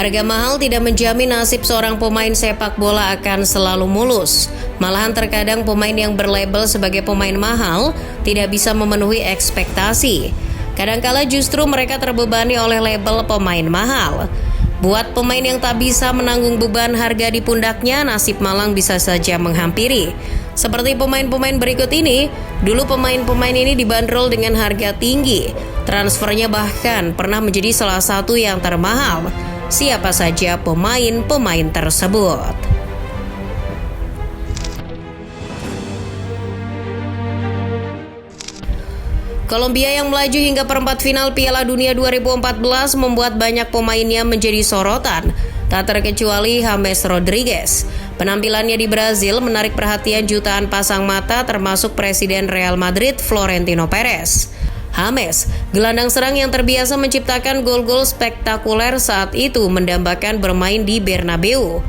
Harga mahal tidak menjamin nasib seorang pemain sepak bola akan selalu mulus. Malahan terkadang pemain yang berlabel sebagai pemain mahal tidak bisa memenuhi ekspektasi. Kadangkala justru mereka terbebani oleh label pemain mahal. Buat pemain yang tak bisa menanggung beban harga di pundaknya, nasib malang bisa saja menghampiri. Seperti pemain-pemain berikut ini, dulu pemain-pemain ini dibanderol dengan harga tinggi. Transfernya bahkan pernah menjadi salah satu yang termahal. Siapa saja pemain-pemain tersebut? Kolombia yang melaju hingga perempat final Piala Dunia 2014 membuat banyak pemainnya menjadi sorotan, tak terkecuali James Rodriguez. Penampilannya di Brazil menarik perhatian jutaan pasang mata termasuk Presiden Real Madrid Florentino Perez. James, gelandang serang yang terbiasa menciptakan gol-gol spektakuler saat itu mendambakan bermain di Bernabeu.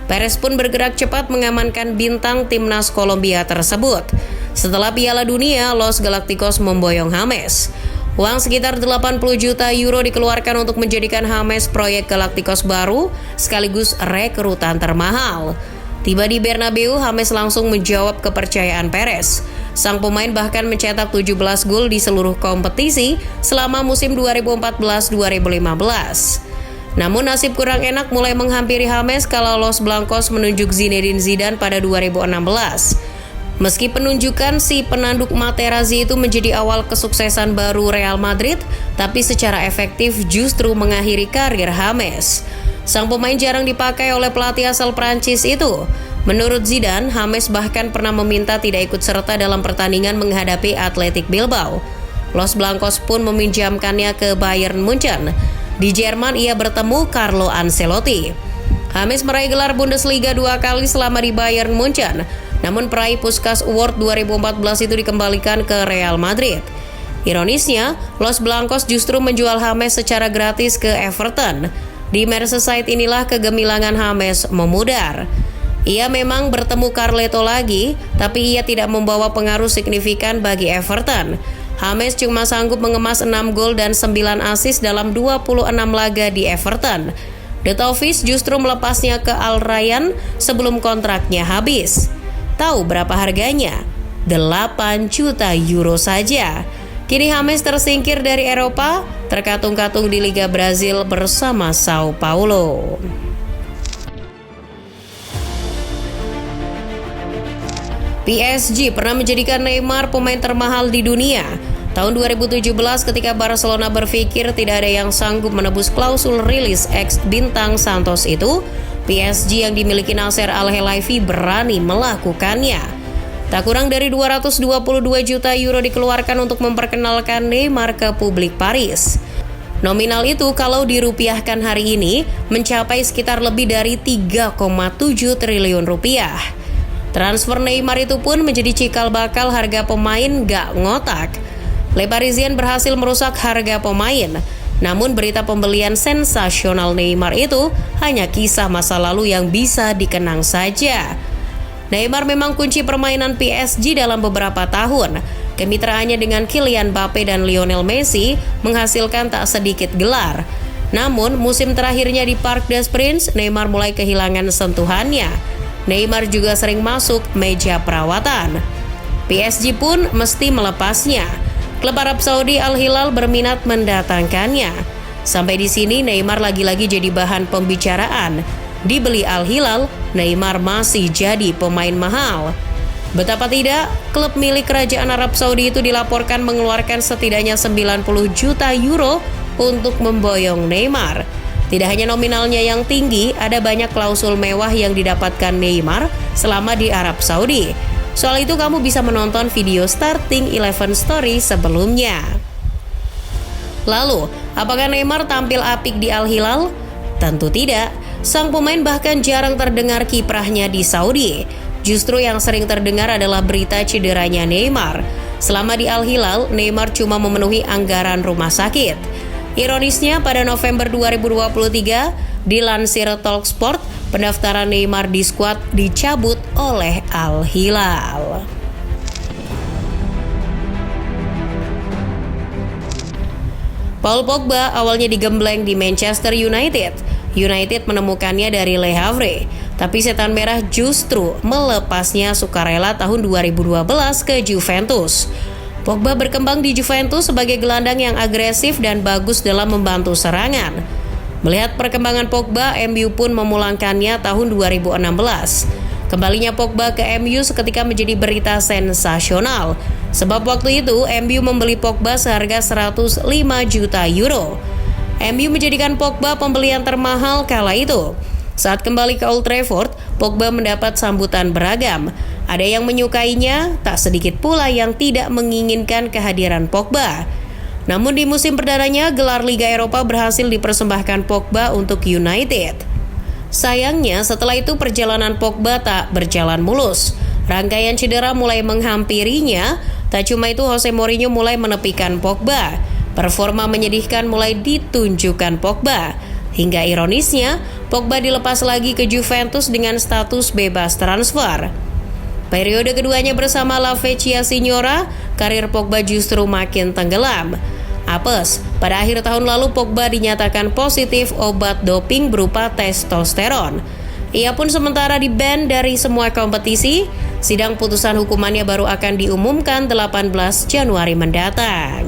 Perez pun bergerak cepat mengamankan bintang timnas Kolombia tersebut. Setelah Piala Dunia, Los Galacticos memboyong James. Uang sekitar 80 juta euro dikeluarkan untuk menjadikan James proyek Galacticos baru sekaligus rekrutan termahal. Tiba di Bernabeu, James langsung menjawab kepercayaan Perez. Sang pemain bahkan mencetak 17 gol di seluruh kompetisi selama musim 2014-2015. Namun nasib kurang enak mulai menghampiri James kalau Los Blancos menunjuk Zinedine Zidane pada 2016. Meski penunjukan si penanduk Materazzi itu menjadi awal kesuksesan baru Real Madrid, tapi secara efektif justru mengakhiri karir James. Sang pemain jarang dipakai oleh pelatih asal Prancis itu. Menurut Zidane, James bahkan pernah meminta tidak ikut serta dalam pertandingan menghadapi Athletic Bilbao. Los Blancos pun meminjamkannya ke Bayern Munchen. Di Jerman ia bertemu Carlo Ancelotti. James meraih gelar Bundesliga 2 kali selama di Bayern Munchen. Namun peraih Puskás Award 2014 itu dikembalikan ke Real Madrid. Ironisnya, Los Blancos justru menjual James secara gratis ke Everton. Di Merseyside inilah kegemilangan James memudar. Ia memang bertemu Carleto lagi, tapi ia tidak membawa pengaruh signifikan bagi Everton. James cuma sanggup mengemas 6 gol dan 9 assist dalam 26 laga di Everton. The Toffees justru melepasnya ke Al Rayyan sebelum kontraknya habis. Tahu berapa harganya? 8 juta euro saja. Kini James tersingkir dari Eropa, terkatung-katung di Liga Brazil bersama Sao Paulo. PSG pernah menjadikan Neymar pemain termahal di dunia. Tahun 2017 ketika Barcelona berpikir tidak ada yang sanggup menebus klausul rilis ex-bintang Santos itu, PSG yang dimiliki Nasser Al-Khelaifi berani melakukannya. Tak kurang dari 222 juta euro dikeluarkan untuk memperkenalkan Neymar ke publik Paris. Nominal itu kalau dirupiahkan hari ini mencapai sekitar lebih dari 3,7 triliun rupiah. Transfer Neymar itu pun menjadi cikal bakal harga pemain gak ngotak. Le Parisien berhasil merusak harga pemain. Namun berita pembelian sensasional Neymar itu hanya kisah masa lalu yang bisa dikenang saja. Neymar memang kunci permainan PSG dalam beberapa tahun. Kemitraannya dengan Kylian Mbappe dan Lionel Messi menghasilkan tak sedikit gelar. Namun musim terakhirnya di Parc des Princes, Neymar mulai kehilangan sentuhannya. Neymar juga sering masuk meja perawatan. PSG pun mesti melepasnya. Klub Arab Saudi Al Hilal berminat mendatangkannya. Sampai di sini Neymar lagi-lagi jadi bahan pembicaraan. Dibeli Al Hilal, Neymar masih jadi pemain mahal. Betapa tidak, klub milik Kerajaan Arab Saudi itu dilaporkan mengeluarkan setidaknya 90 juta euro untuk memboyong Neymar. Tidak hanya nominalnya yang tinggi, ada banyak klausul mewah yang didapatkan Neymar selama di Arab Saudi. Soal itu kamu bisa menonton video Starting 11 Story sebelumnya. Lalu, apakah Neymar tampil apik di Al Hilal? Tentu tidak. Sang pemain bahkan jarang terdengar kiprahnya di Saudi. Justru yang sering terdengar adalah berita cederanya Neymar. Selama di Al Hilal, Neymar cuma memenuhi anggaran rumah sakit. Ironisnya, pada November 2023, dilansir Talksport, pendaftaran Neymar di skuad dicabut oleh Al Hilal. Paul Pogba awalnya digembleng di Manchester United. United menemukannya dari Le Havre, tapi setan merah justru melepasnya sukarela tahun 2012 ke Juventus. Pogba berkembang di Juventus sebagai gelandang yang agresif dan bagus dalam membantu serangan. Melihat perkembangan Pogba, MU pun memulangkannya tahun 2016. Kembalinya Pogba ke MU seketika menjadi berita sensasional, sebab waktu itu MU membeli Pogba seharga 105 juta euro. MU menjadikan Pogba pembelian termahal kala itu. Saat kembali ke Old Trafford, Pogba mendapat sambutan beragam. Ada yang menyukainya, tak sedikit pula yang tidak menginginkan kehadiran Pogba. Namun di musim perdananya, gelar Liga Eropa berhasil dipersembahkan Pogba untuk United. Sayangnya, setelah itu perjalanan Pogba tak berjalan mulus. Rangkaian cedera mulai menghampirinya. Tak cuma itu, Jose Mourinho mulai menepikan Pogba. Performa menyedihkan mulai ditunjukkan Pogba. Hingga ironisnya, Pogba dilepas lagi ke Juventus dengan status bebas transfer. Periode keduanya bersama La Vecchia Signora, karir Pogba justru makin tenggelam. Apes, pada akhir tahun lalu Pogba dinyatakan positif obat doping berupa testosteron. Ia pun sementara di-ban dari semua kompetisi. Sidang putusan hukumannya baru akan diumumkan 18 Januari mendatang.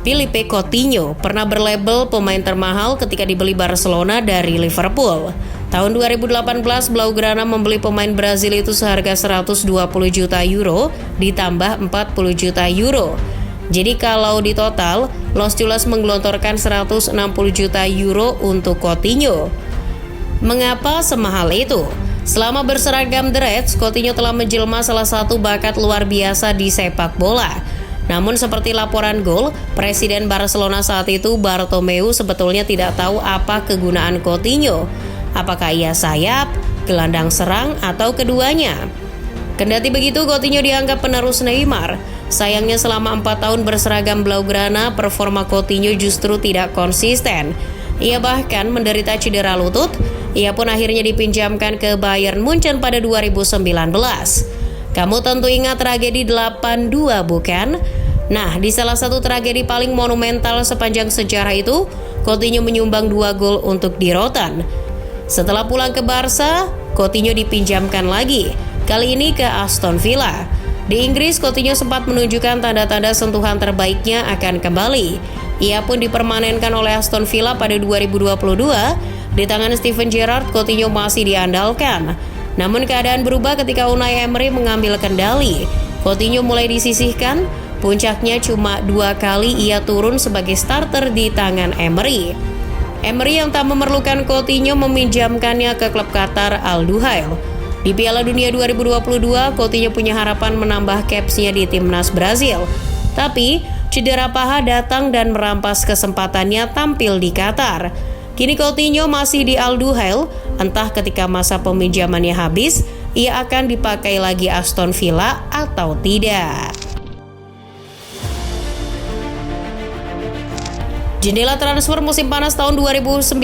Philippe Coutinho pernah berlabel pemain termahal ketika dibeli Barcelona dari Liverpool. Tahun 2018, Blaugrana membeli pemain Brazil itu seharga 120 juta euro ditambah 40 juta euro. Jadi kalau di total, Los Chulas menggelontorkan 160 juta euro untuk Coutinho. Mengapa semahal itu? Selama berseragam The Reds, Coutinho telah menjelma salah satu bakat luar biasa di sepak bola. Namun seperti laporan Gol, Presiden Barcelona saat itu Bartomeu sebetulnya tidak tahu apa kegunaan Coutinho. Apakah ia sayap, gelandang serang, atau keduanya? Kendati begitu, Coutinho dianggap penerus Neymar. Sayangnya selama 4 tahun berseragam Blaugrana, performa Coutinho justru tidak konsisten. Ia bahkan menderita cedera lutut. Ia pun akhirnya dipinjamkan ke Bayern Munchen pada 2019. Kamu tentu ingat tragedi 8-2, bukan? Nah, di salah satu tragedi paling monumental sepanjang sejarah itu, Coutinho menyumbang 2 gol untuk di Rotten. Setelah pulang ke Barca, Coutinho dipinjamkan lagi, kali ini ke Aston Villa. Di Inggris, Coutinho sempat menunjukkan tanda-tanda sentuhan terbaiknya akan kembali. Ia pun dipermanenkan oleh Aston Villa pada 2022. Di tangan Steven Gerrard, Coutinho masih diandalkan. Namun keadaan berubah ketika Unai Emery mengambil kendali. Coutinho mulai disisihkan, puncaknya cuma 2 kali ia turun sebagai starter di tangan Emery. Emery yang tak memerlukan Coutinho meminjamkannya ke klub Qatar Al Duhail. Di Piala Dunia 2022, Coutinho punya harapan menambah capsnya di timnas Brazil. Tapi, cedera paha datang dan merampas kesempatannya tampil di Qatar. Kini Coutinho masih di Al Duhail, entah ketika masa peminjamannya habis, ia akan dipakai lagi Aston Villa atau tidak. Jendela transfer musim panas tahun 2019,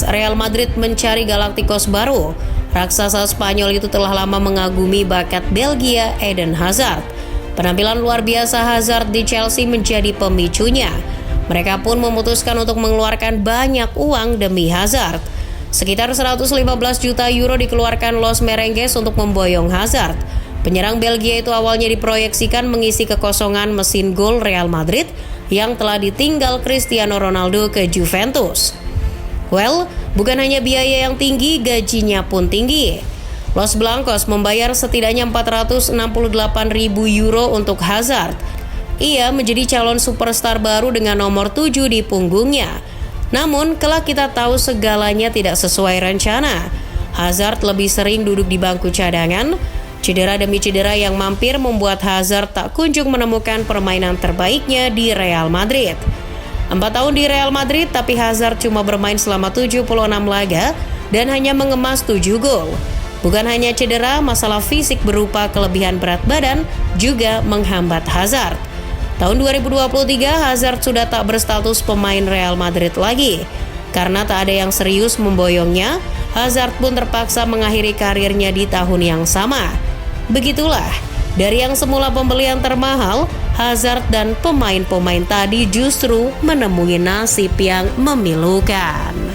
Real Madrid mencari Galacticos baru. Raksasa Spanyol itu telah lama mengagumi bakat Belgia Eden Hazard. Penampilan luar biasa Hazard di Chelsea menjadi pemicunya. Mereka pun memutuskan untuk mengeluarkan banyak uang demi Hazard. Sekitar 115 juta euro dikeluarkan Los Merengues untuk memboyong Hazard. Penyerang Belgia itu awalnya diproyeksikan mengisi kekosongan mesin gol Real Madrid yang telah ditinggal Cristiano Ronaldo ke Juventus. Well, bukan hanya biaya yang tinggi, gajinya pun tinggi. Los Blancos membayar setidaknya 468.000 euro untuk Hazard. Ia menjadi calon superstar baru dengan nomor 7 di punggungnya. Namun, kelak kita tahu segalanya tidak sesuai rencana. Hazard lebih sering duduk di bangku cadangan. Cedera demi cedera yang mampir membuat Hazard tak kunjung menemukan permainan terbaiknya di Real Madrid. 4 tahun di Real Madrid, tapi Hazard cuma bermain selama 76 laga dan hanya mengemas 7 gol. Bukan hanya cedera, masalah fisik berupa kelebihan berat badan juga menghambat Hazard. Tahun 2023, Hazard sudah tak berstatus pemain Real Madrid lagi. Karena tak ada yang serius memboyongnya, Hazard pun terpaksa mengakhiri karirnya di tahun yang sama. Begitulah, Dari yang semula pembelian termahal, Hazard dan pemain-pemain tadi justru menemui nasib yang memilukan.